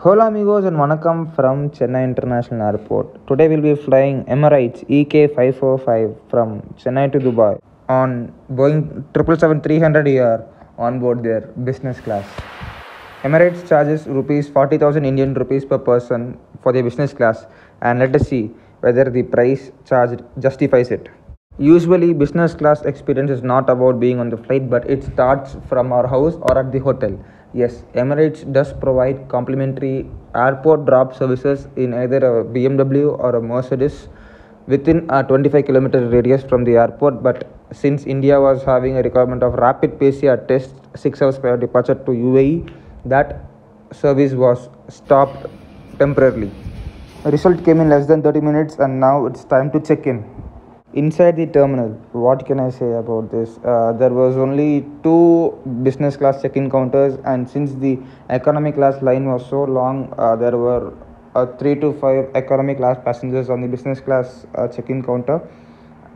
Hola amigos and vanakkam from Chennai International Airport. Today we'll be flying Emirates EK545 from Chennai to Dubai on Boeing 777-300ER on board their business class. Emirates charges rupees 40,000 Indian rupees per person for the business class, and let us see whether the price charged justifies it. Usually business class experience is not about being on the flight, but it starts from our house or at the hotel. Yes, Emirates does provide complimentary airport drop services in either a BMW or a Mercedes within a 25-kilometer radius from the airport. But since India was having a requirement of rapid PCR test 6 hours prior departure to UAE, that service was stopped temporarily. The result came in less than 30 minutes, and now it's time to check in. Inside the terminal, what can I say about this? There was only 2 business class check-in counters, and since the economy class line was so long, there were 3 to 5 economy class passengers on the business class check-in counter,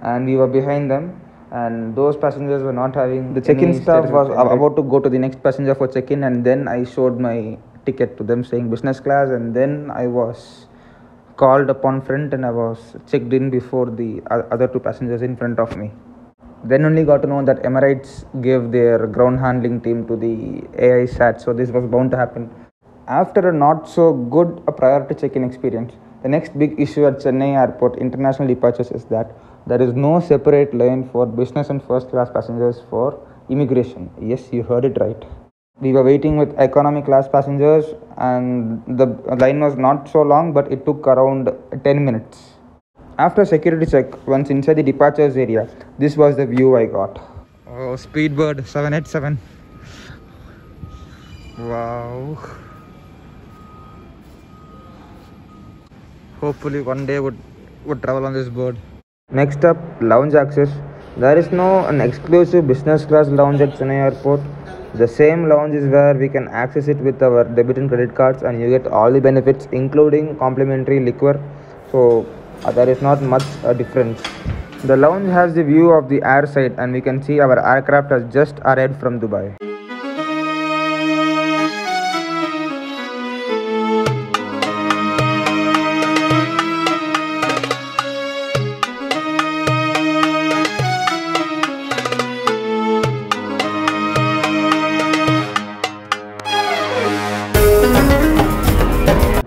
and we were behind them. And those passengers were not having the check-in staff was about to go to the next passenger for check-in, and then I showed my ticket to them saying business class, and then I was called upon front and I was checked in before the other 2 passengers in front of me. Then only got to know that Emirates gave their ground handling team to the AI SAT, so this was bound to happen. After a not so good prior to check-in experience, the next big issue at Chennai Airport international departures is that there is no separate lane for business and first class passengers for immigration. Yes, you heard it right. We were waiting with economy class passengers, and the line was not so long, but it took around 10 minutes. After security check, once inside the departures area, this was the view I got. Oh, Speedbird 787. Wow. Hopefully one day would travel on this bird. Next up, lounge access. There is no an exclusive business class lounge at Chennai Airport. The same lounge is where we can access it with our debit and credit cards, and you get all the benefits including complimentary liquor. So there is not much difference. The lounge has the view of the air side, and we can see our aircraft has just arrived from Dubai.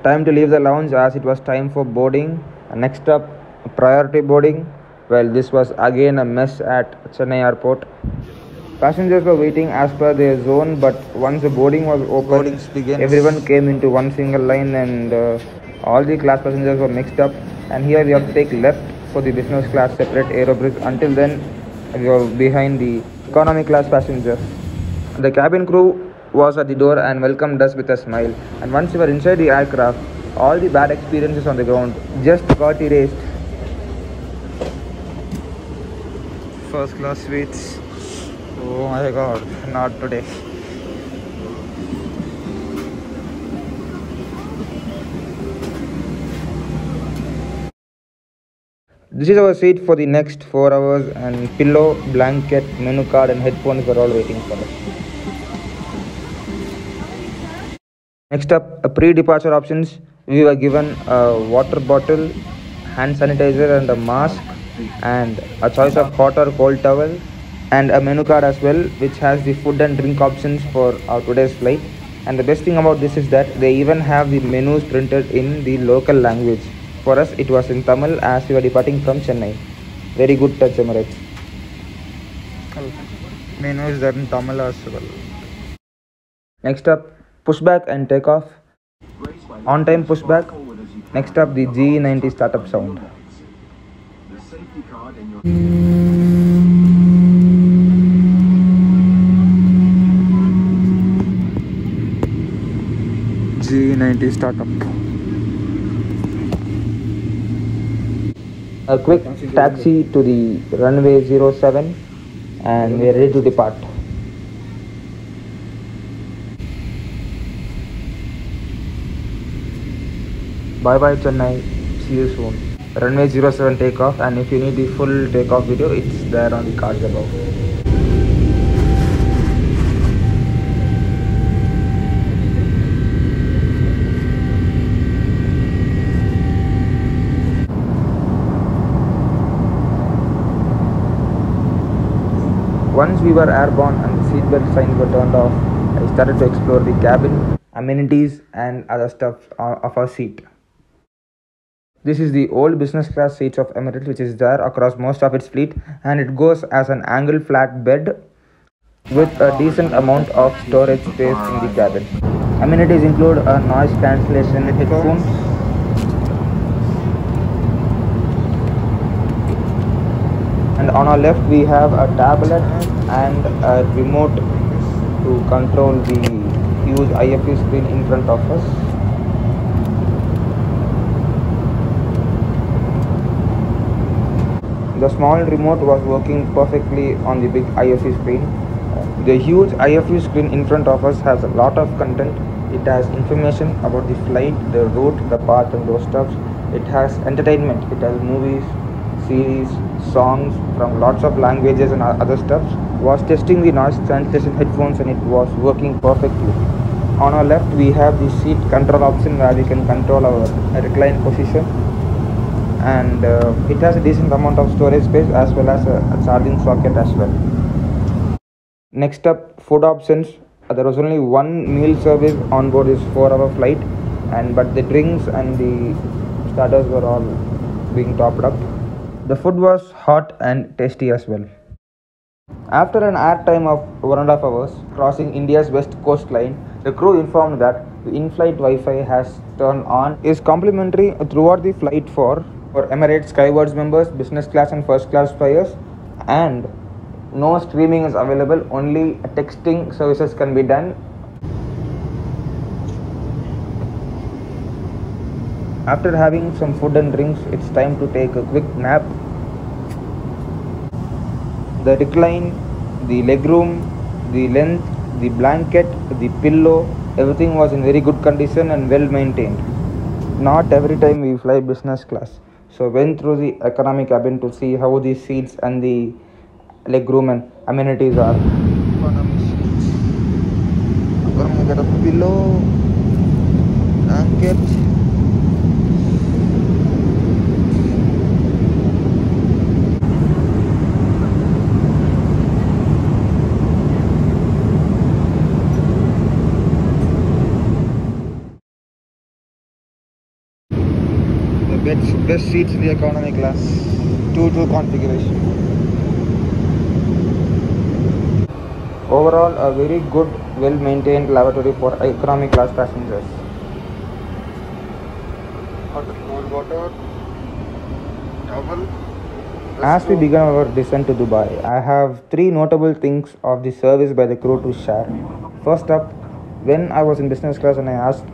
Time to leave the lounge as it was time for boarding. Next up, priority boarding. Well, this was again a mess at Chennai Airport. Passengers were waiting as per their zone, but once the boarding was open, everyone came into one single line, and all the class passengers were mixed up. And here we have to take left for the business class separate aerobridge. Until then, we were behind the economy class passengers. The cabin crew was at the door and welcomed us with a smile. And once we were inside the aircraft, all the bad experiences on the ground just got erased. First class suites. Oh my god, not today. This is our seat for the next 4 hours, and pillow, blanket, menu card and headphones were all waiting for us. Next up, pre-departure options. We were given a water bottle, hand sanitizer and a mask, and a choice of hot or cold towel, and a menu card as well, which has the food and drink options for our today's flight. And the best thing about this is that they even have the menus printed in the local language. For us, it was in Tamil as we were departing from Chennai. Very good touch, Emirates. Menu is there in Tamil as well. Next up, pushback and takeoff. On time pushback. Next up, the G90 startup sound. G90 startup. A quick taxi to the runway 07, and we are ready to depart. Bye bye Chennai, see you soon. Runway 07 takeoff, and if you need the full takeoff video, it's there on the cards above. Once we were airborne and the seatbelt signs were turned off, I started to explore the cabin, amenities and other stuff of our seat. This is the old business class seats of Emirates, which is there across most of its fleet, and it goes as an angle flat bed with a decent amount of storage space in the cabin. Amenities include a noise cancellation headphones, and on our left we have a tablet and a remote to control the huge IFE screen in front of us. The small remote was working perfectly on the big IFE screen. The huge IFE screen in front of us has a lot of content. It has information about the flight, the route, the path and those stuff. It has entertainment. It has movies, series, songs from lots of languages and other stuff. Was testing the noise cancellation headphones and it was working perfectly. On our left we have the seat control option where we can control our recline position, and it has a decent amount of storage space as well as a charging socket as well. Next up, food options. There was only one meal service on board this 4-hour flight, but the drinks and the starters were all being topped up. The food was hot and tasty as well. After an air time of 1.5 hours crossing India's west coastline, the crew informed that the in-flight Wi-Fi has turned on, is complimentary throughout the flight for Emirates Skywards members, business class and first class flyers, and no streaming is available, only texting services can be done. After having some food and drinks, it's time to take a quick nap. The recline, the legroom, the length, the blanket, the pillow, everything was in very good condition and well maintained. Not every time we fly business class, so went through the economy cabin to see how the seats and the legroom and amenities are. Economy seats. I'm gonna get a pillow, blanket. Best seats in the economy class, 2-2 configuration. Overall, a very good, well-maintained lavatory for economy class passengers. Hot and cold water, towel. As we begin our descent to Dubai, I have 3 notable things of the service by the crew to share. First up, when I was in business class and I asked,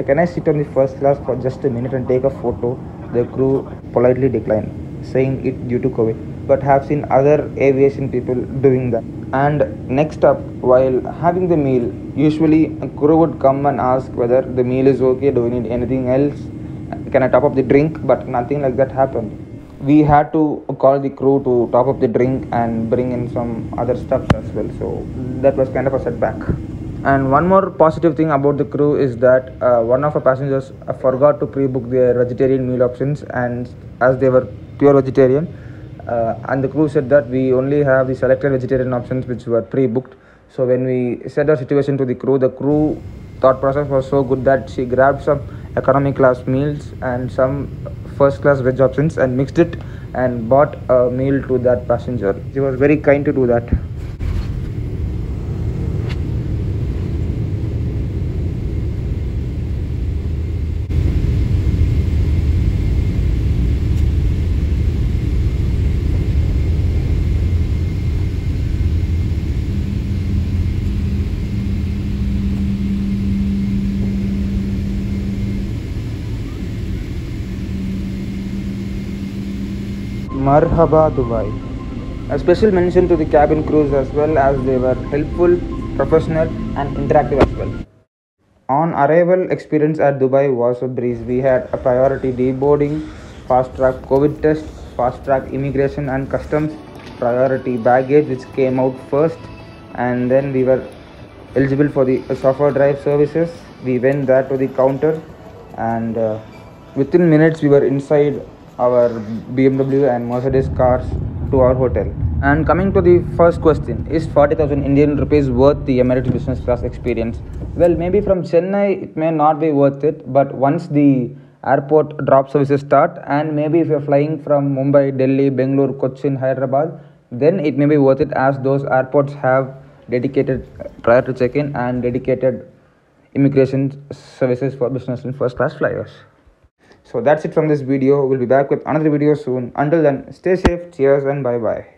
can I sit on the first class for just a minute and take a photo? The crew politely declined, saying it due to COVID, but have seen other aviation people doing that. And next up, while having the meal, usually a crew would come and ask whether the meal is okay, do we need anything else, can I top up the drink, but nothing like that happened. We had to call the crew to top up the drink and bring in some other stuff as well, so that was kind of a setback. And one more positive thing about the crew is that one of our passengers forgot to pre-book their vegetarian meal options, and as they were pure vegetarian, and the crew said that we only have the selected vegetarian options which were pre-booked. So when we said our situation to the crew thought process was so good that she grabbed some economy class meals and some first class veg options and mixed it and bought a meal to that passenger. She was very kind to do that. Marhaba Dubai. A special mention to the cabin crews as well, as they were helpful, professional and interactive as well. On arrival, experience at Dubai was a breeze. We had a priority deboarding, fast track COVID test, fast track immigration and customs, priority baggage which came out first, and then we were eligible for the chauffeur drive services. We went there to the counter, and within minutes we were inside our BMW and Mercedes cars to our hotel. And coming to the first question, is 40,000 Indian rupees worth the Emirates business class experience? Well, maybe from Chennai it may not be worth it, but once the airport drop services start, and maybe if you're flying from Mumbai, Delhi, Bangalore, Cochin, Hyderabad, then it may be worth it, as those airports have dedicated prior to check-in and dedicated immigration services for business and first class flyers. So that's it from this video. We'll be back with another video soon. Until then, stay safe, cheers, and bye bye.